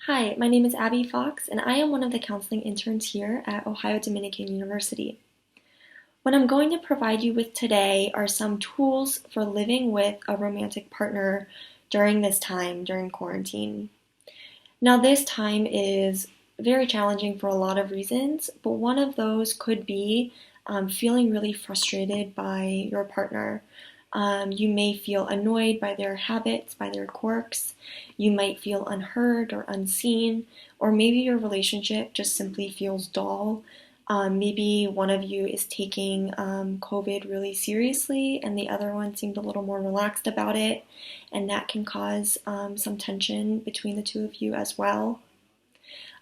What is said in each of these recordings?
Hi, my name is Abby Fox, and I am one of the counseling interns here at Ohio Dominican University. What I'm going to provide you with today are some tools for living with a romantic partner during this time, during quarantine. Now, this time is very challenging for a lot of reasons, but one of those could be feeling really frustrated by your partner. You may feel annoyed by their habits, by their quirks. You might feel unheard or unseen, or maybe your relationship just simply feels dull. Maybe one of you is taking COVID really seriously and the other one seemed a little more relaxed about it, and that can cause some tension between the two of you as well.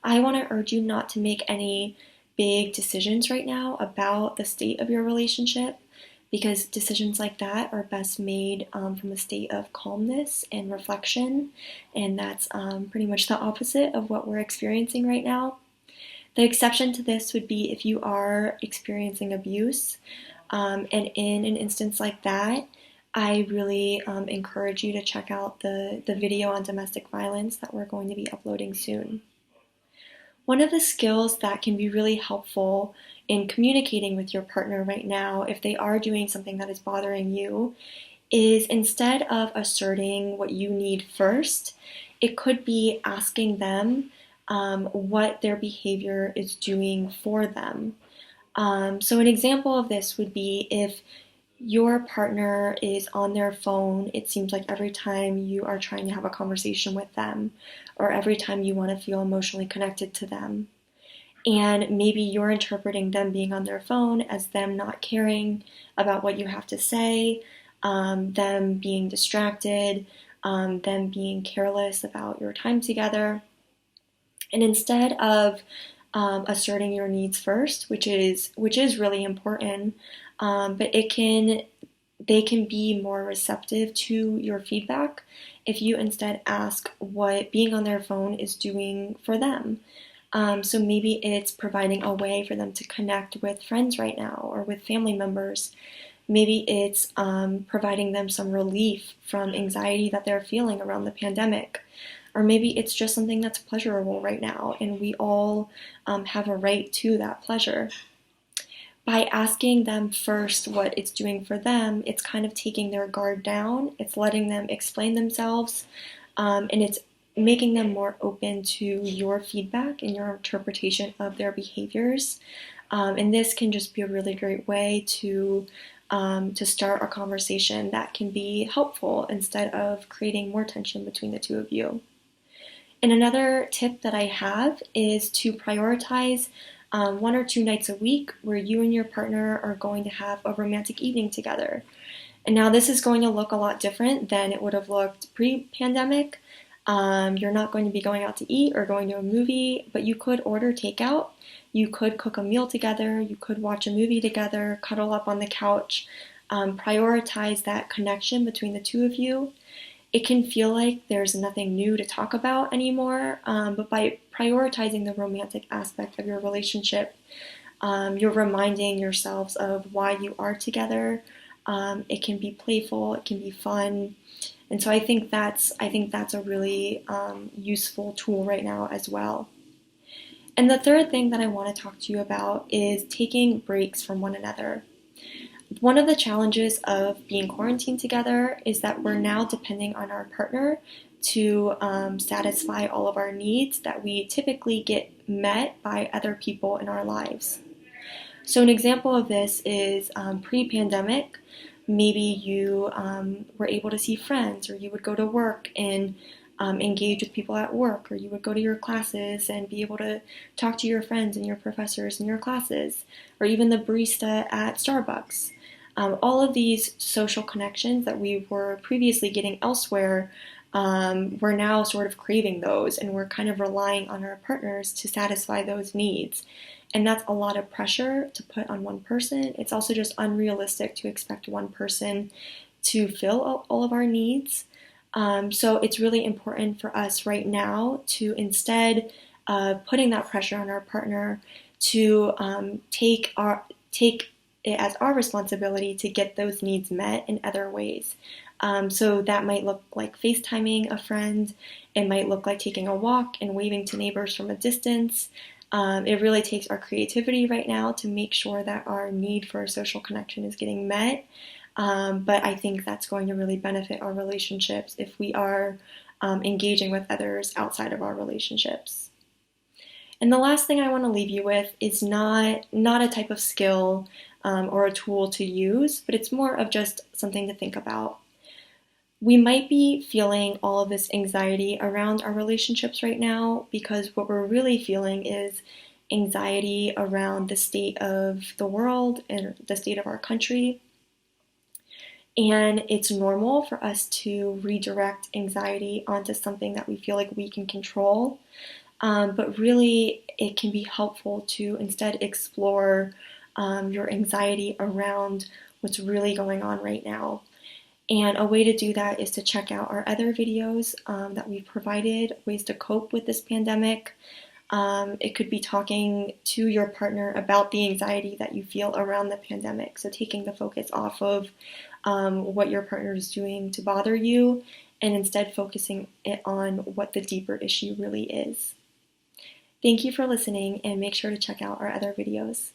I want to urge you not to make any big decisions right now about the state of your relationship because decisions like that are best made from a state of calmness and reflection, and that's pretty much the opposite of what we're experiencing right now. The exception to this would be if you are experiencing abuse, and in an instance like that, I really encourage you to check out the video on domestic violence that we're going to be uploading soon. One of the skills that can be really helpful in communicating with your partner right now, if they are doing something that is bothering you, is instead of asserting what you need first, it could be asking them what their behavior is doing for them. So an example of this would be if your partner is on their phone, it seems like every time you are trying to have a conversation with them, or every time you want to feel emotionally connected to them. And maybe you're interpreting them being on their phone as them not caring about what you have to say, them being distracted, them being careless about your time together. And instead of asserting your needs first, which is really important, but they can be more receptive to your feedback if you instead ask what being on their phone is doing for them. So maybe it's providing a way for them to connect with friends right now or with family members. Maybe it's providing them some relief from anxiety that they're feeling around the pandemic. Or maybe it's just something that's pleasurable right now, and we all have a right to that pleasure. By asking them first what it's doing for them, it's kind of taking their guard down, it's letting them explain themselves, and it's making them more open to your feedback and your interpretation of their behaviors. And this can just be a really great way to start a conversation that can be helpful instead of creating more tension between the two of you. And another tip that I have is to prioritize 1 or 2 nights a week where you and your partner are going to have a romantic evening together. And now this is going to look a lot different than it would have looked pre-pandemic. You're not going to be going out to eat or going to a movie, but you could order takeout. You could cook a meal together. You could watch a movie together, cuddle up on the couch. Prioritize that connection between the two of you. It can feel like there's nothing new to talk about anymore, but by prioritizing the romantic aspect of your relationship, you're reminding yourselves of why you are together. It can be playful, it can be fun, and so I think that's a really useful tool right now as well. And the third thing that I want to talk to you about is taking breaks from one another. One of the challenges of being quarantined together is that we're now depending on our partner to satisfy all of our needs that we typically get met by other people in our lives. So an example of this is pre-pandemic, maybe you were able to see friends, or you would go to work and engage with people at work, or you would go to your classes and be able to talk to your friends and your professors in your classes, or even the barista at Starbucks. All of these social connections that we were previously getting elsewhere, we're now sort of craving those, and we're kind of relying on our partners to satisfy those needs. And that's a lot of pressure to put on one person. It's also just unrealistic to expect one person to fill all of our needs. So it's really important for us right now to, instead of putting that pressure on our partner, to take it as our responsibility to get those needs met in other ways. So that might look like FaceTiming a friend. It might look like taking a walk and waving to neighbors from a distance. It really takes our creativity right now to make sure that our need for social connection is getting met. But I think that's going to really benefit our relationships if we are engaging with others outside of our relationships. And the last thing I want to leave you with is not a type of skill or a tool to use, but it's more of just something to think about. We might be feeling all of this anxiety around our relationships right now because what we're really feeling is anxiety around the state of the world and the state of our country. And it's normal for us to redirect anxiety onto something that we feel like we can control. But really, it can be helpful to instead explore your anxiety around what's really going on right now. And a way to do that is to check out our other videos that we've provided, ways to cope with this pandemic. It could be talking to your partner about the anxiety that you feel around the pandemic. So taking the focus off of what your partner is doing to bother you and instead focusing it on what the deeper issue really is. Thank you for listening and make sure to check out our other videos.